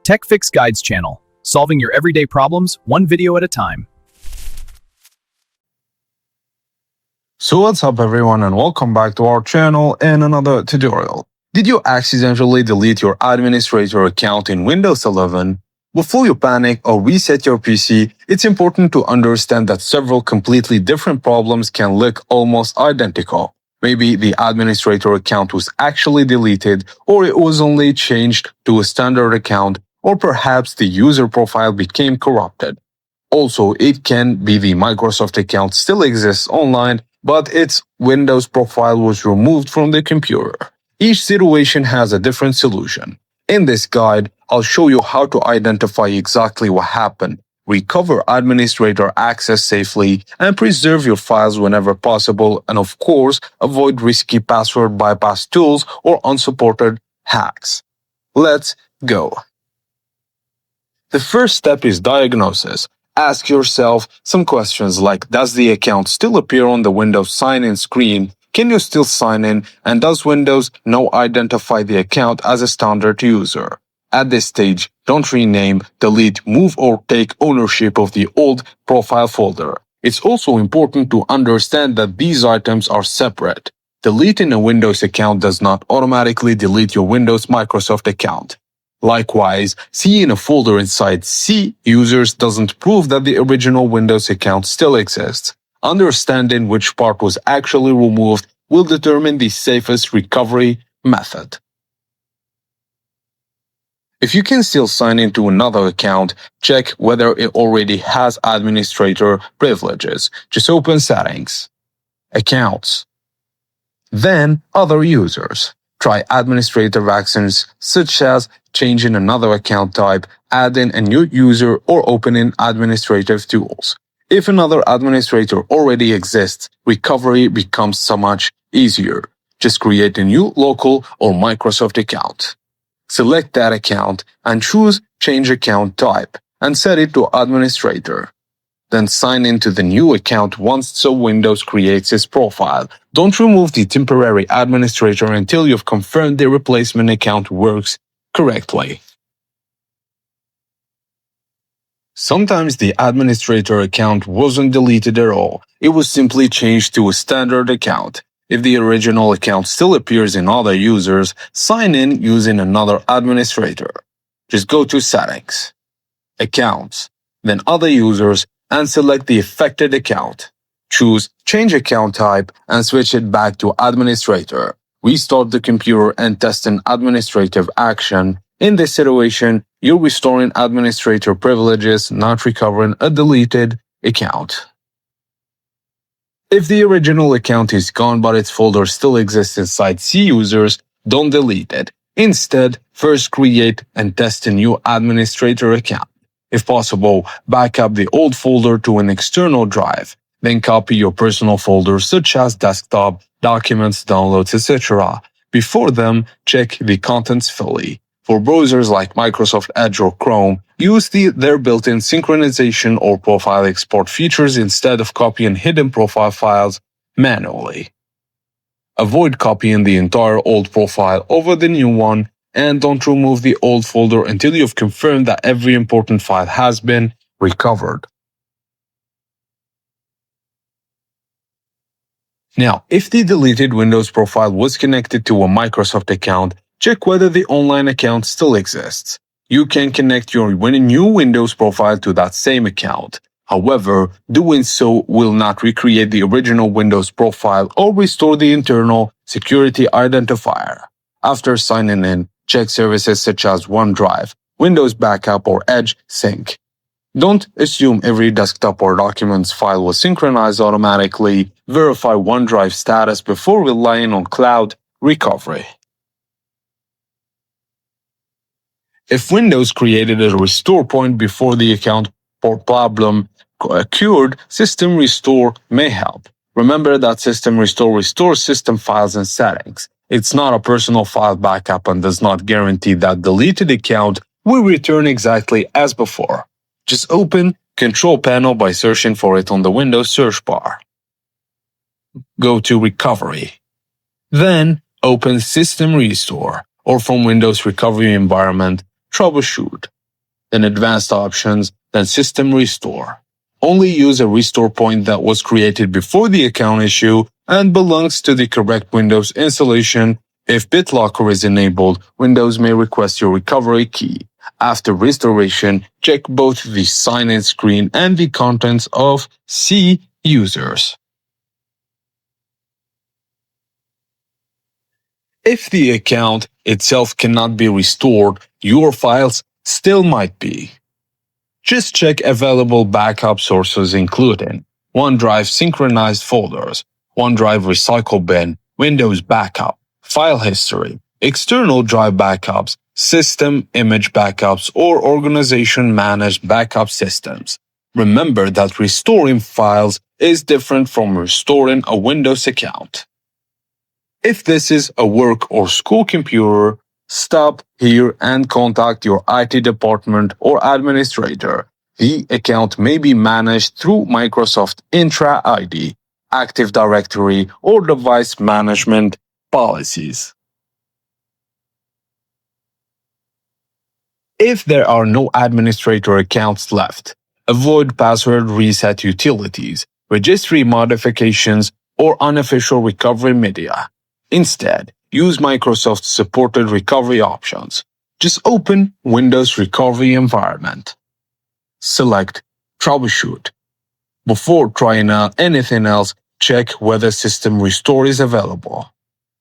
TechFix Guides channel, solving your everyday problems one video at a time. So what's up everyone and welcome back to our channel and another tutorial. Did you accidentally delete your administrator account in Windows 11? Before you panic or reset your PC, it's important to understand that several completely different problems can look almost identical. Maybe the administrator account was actually deleted, or it was only changed to a standard account, or perhaps the user profile became corrupted. Also, it can be the Microsoft account still exists online, but its Windows profile was removed from the computer. Each situation has a different solution. In this guide, I'll show you how to identify exactly what happened, recover administrator access safely, and preserve your files whenever possible, and of course, avoid risky password bypass tools or unsupported hacks. Let's go. The first step is diagnosis. Ask yourself some questions like, does the account still appear on the Windows sign-in screen? Can you still sign in? And does Windows now identify the account as a standard user? At this stage, don't rename, delete, move, or take ownership of the old profile folder. It's also important to understand that these items are separate. Deleting a Windows account does not automatically delete your Windows Microsoft account. Likewise, seeing a folder inside C users doesn't prove that the original Windows account still exists. Understanding which part was actually removed will determine the safest recovery method. If you can still sign into another account, check whether it already has administrator privileges. Just open Settings, Accounts, then Other Users. Try administrative actions such as changing another account type, adding a new user, or opening administrative tools. If another administrator already exists, recovery becomes so much easier. Just create a new local or Microsoft account. Select that account and choose Change Account Type and set it to Administrator. Then sign into the new account once Windows creates its profile. Don't remove the temporary administrator until you've confirmed the replacement account works correctly. Sometimes the administrator account wasn't deleted at all. It was simply changed to a standard account. If the original account still appears in other users, sign in using another administrator. Just go to Settings, Accounts, then Other Users, and select the affected account. Choose Change Account Type and switch it back to Administrator. Restart the computer and test an administrative action. In this situation, you're restoring administrator privileges, not recovering a deleted account. If the original account is gone but its folder still exists inside C users, don't delete it. Instead, first create and test a new administrator account. If possible, back up the old folder to an external drive. Then copy your personal folders such as desktop, documents, downloads, etc. Before them, check the contents fully. For browsers like Microsoft Edge or Chrome, use their built-in synchronization or profile export features instead of copying hidden profile files manually. Avoid copying the entire old profile over the new one, and don't remove the old folder until you've confirmed that every important file has been recovered. Now, if the deleted Windows profile was connected to a Microsoft account, check whether the online account still exists. You can connect your new Windows profile to that same account. However, doing so will not recreate the original Windows profile or restore the internal security identifier. After signing in, check services such as OneDrive, Windows Backup, or Edge Sync. Don't assume every desktop or documents file was synchronized automatically. Verify OneDrive status before relying on cloud recovery. If Windows created a restore point before the account problem occurred, System Restore may help. Remember that System Restore restores system files and settings. It's not a personal file backup and does not guarantee that deleted account will return exactly as before. Just open Control Panel by searching for it on the Windows search bar. Go to Recovery. Then open System Restore, or from Windows Recovery Environment, Troubleshoot. then advanced options, then system restore. Only use a restore point that was created before the account issue and belongs to the correct Windows installation. If BitLocker is enabled, Windows may request your recovery key. After restoration, check both the sign-in screen and the contents of See Users. If the account itself cannot be restored, your files still might be. Just check available backup sources including OneDrive synchronized folders, OneDrive recycle bin, Windows backup, file history, external drive backups, system image backups, or organization-managed backup systems. Remember that restoring files is different from restoring a Windows account. If this is a work or school computer, stop here and contact your IT department or administrator. The account may be managed through Microsoft Intra ID, Active Directory, or device management policies. If there are no administrator accounts left, avoid password reset utilities, registry modifications, or unofficial recovery media. Instead, use Microsoft's supported recovery options. Just open Windows Recovery Environment. Select Troubleshoot. Before trying out anything else, check whether System Restore is available.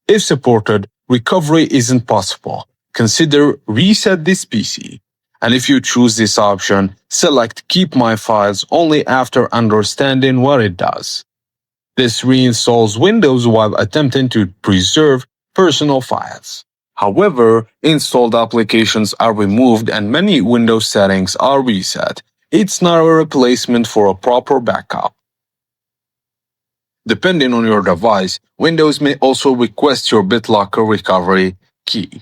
If supported, recovery isn't possible. Consider Reset this PC. And if you choose this option, select Keep My Files only after understanding what it does. This reinstalls Windows while attempting to preserve personal files. However, installed applications are removed and many Windows settings are reset. It's not a replacement for a proper backup. Depending on your device, Windows may also request your BitLocker recovery key.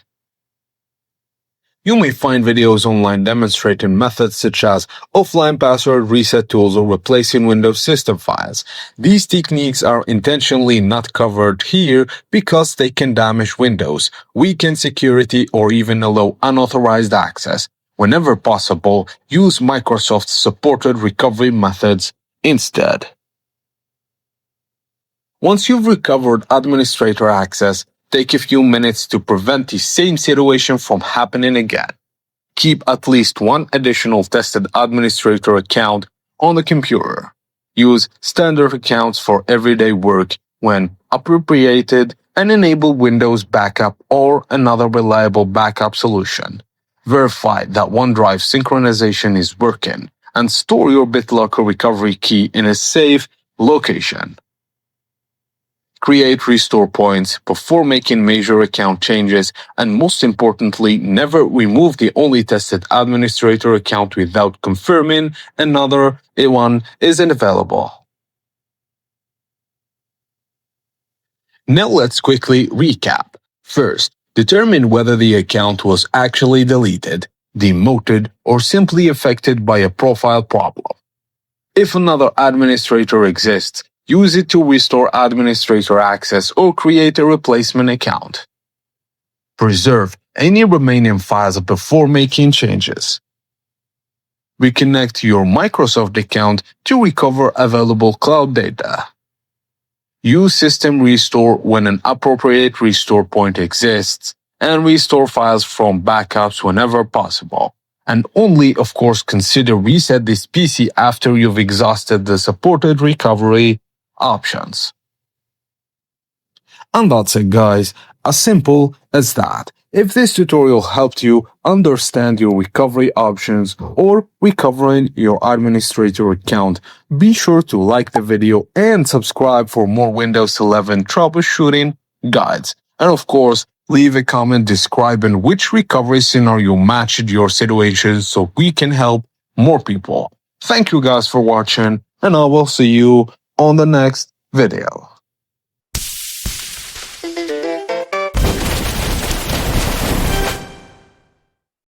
You may find videos online demonstrating methods such as offline password reset tools or replacing Windows system files. These techniques are intentionally not covered here because they can damage Windows, weaken security, or even allow unauthorized access. Whenever possible, use Microsoft's supported recovery methods instead. Once you've recovered administrator access, take a few minutes to prevent the same situation from happening again. Keep at least one additional tested administrator account on the computer. Use standard accounts for everyday work when appropriated and enable Windows backup or another reliable backup solution. Verify that OneDrive synchronization is working and store your BitLocker recovery key in a safe location. Create restore points before making major account changes, and most importantly, never remove the only tested administrator account without confirming another one isn't available. Now let's quickly recap. First, determine whether the account was actually deleted, demoted, or simply affected by a profile problem. If another administrator exists, use it to restore administrator access or create a replacement account. Preserve any remaining files before making changes. Reconnect your Microsoft account to recover available cloud data. Use System Restore when an appropriate restore point exists, and restore files from backups whenever possible. And only, of course, consider reset this PC after you've exhausted the supported recovery options. And that's it, guys. As simple as that. If this tutorial helped you understand your recovery options or recovering your administrator account, be sure to like the video and subscribe for more Windows 11 troubleshooting guides. And of course, leave a comment describing which recovery scenario matched your situation so we can help more people. Thank you guys for watching, and I will see you on the next video.